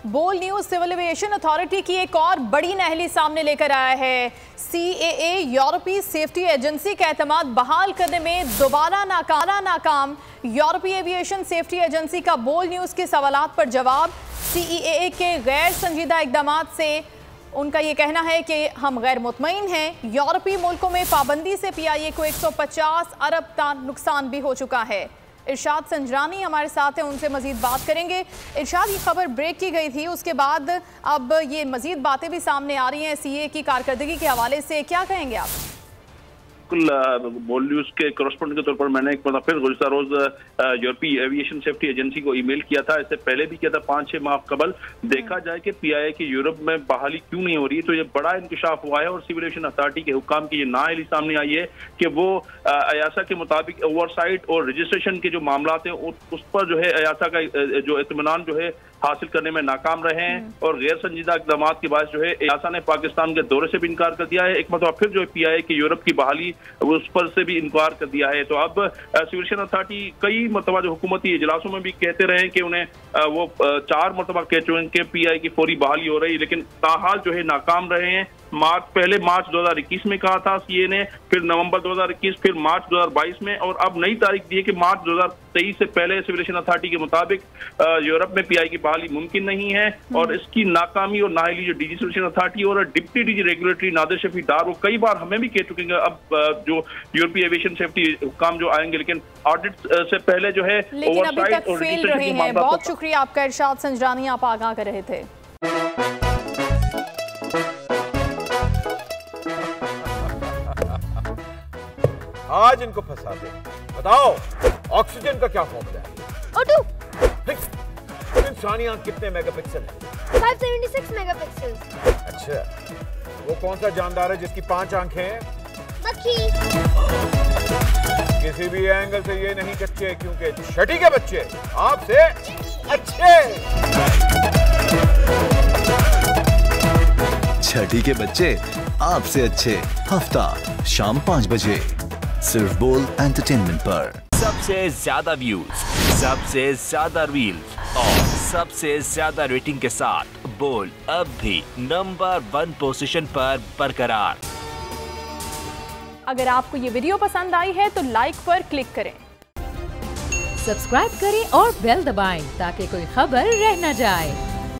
बोल news civil aviation authority की एक और बड़ी नहली सामने लेकर आया है। CAA यूरोपीय सेफ्टी एजेंसी का एतमाद बहाल करने में दोबारा नाकाम। यूरोपीय एविएशन सेफ्टी एजेंसी का बोल न्यूज के सवालात पर जवाब। CAA के गैर संजीदा इकदामात से उनका ये कहना है कि हम गैर मुतमईन हैं। यूरोपीय मुल्कों में पाबंदी से PIA को 150 अरब का नुकसान भी हो चुका है। इरशाद संजरानी हमारे साथ हैं, उनसे मजीद बात करेंगे। इरशाद, ये खबर ब्रेक की गई थी, उसके बाद अब ये मजीद बातें भी सामने आ रही हैं CAA की कारकर्दगी के हवाले से, क्या कहेंगे आप? बोल न्यूज के करस्पॉन्डेंट के तौर पर मैंने एक बार फिर गुज़श्ता रोज यूरोपीय एविएशन सेफ्टी एजेंसी को ईमेल किया था। इससे पहले भी किया था 5-6 माह कबल। देखा जाए कि PIA की यूरोप में बहाली क्यों नहीं हो रही, तो ये बड़ा इंकशाफ हुआ है और सिविल एविएशन अथॉरिटी के हुक्काम की ये नाअहली सामने आई है कि वो अयासा के मुताबिक ओवरसाइट और रजिस्ट्रेशन के जो मामला हैं उस पर जो है अयासा का जो इत्मीनान जो है हासिल करने में नाकाम रहे हैं और गैर संजीदा इक़दाम के बाद जो है अयासा ने पाकिस्तान के दौरे से भी इनकार कर दिया है। एक मतलब फिर जो है PIA की यूरोप की बहाली उस पर से भी इनकार कर दिया है। तो अब सिविल एविएशन अथॉरिटी कई मरतबा जो हुकूमती इजलासों में भी कहते रहे कि उन्हें वो 4 मरतबा कह चुके हैं कि PIA की फौरी बहाली हो रही, लेकिन ताहाल जो है नाकाम रहे हैं। पहले मार्च 2021 में कहा था CAA ने, फिर नवंबर 2021, फिर मार्च 2022 में, और अब नई तारीख दी है कि मार्च 2023 से पहले सिविल एविएशन अथॉरिटी के मुताबिक यूरोप में PIA की बहाली मुमकिन नहीं है। और इसकी नाकामी और नाअहली जो DG सिविल एविएशन अथॉरिटी और deputy DG regulatory Nadir Shafi Dar वो कई बार हमें भी कह चुके हैं। अब जो यूरोपीय एविएशन सेफ्टी हुक्काम जो आएंगे, लेकिन ऑडिट से पहले जो है ओवरसाइट और फेल रहे हैं। बहुत शुक्रिया आपका इरशाद संजरानी, आप आगाह कर रहे थे। आज इनको फंसा दे। बताओ ऑक्सीजन का क्या फॉर्मूला है? O2। इंसानी आंख कितने मेगापिक्सल है? 576 मेगापिक्सल। अच्छा, वो कौन सा जानदार है जिसकी 5 आंखें हैं? मक्खी। किसी भी एंगल से ये नहीं कच्चे, क्योंकि छठी के बच्चे आपसे अच्छे। छठी के बच्चे आपसे अच्छे, हफ्ता शाम 5 बजे सिर्फ बोल एंटरटेनमेंट पर। सबसे ज्यादा व्यूज, सबसे ज्यादा रील्स और सबसे ज्यादा रेटिंग के साथ बोल अब भी नंबर 1 पोजीशन पर बरकरार। अगर आपको ये वीडियो पसंद आई है तो लाइक पर क्लिक करें, सब्सक्राइब करें और बेल दबाएं ताकि कोई खबर रह न जाए।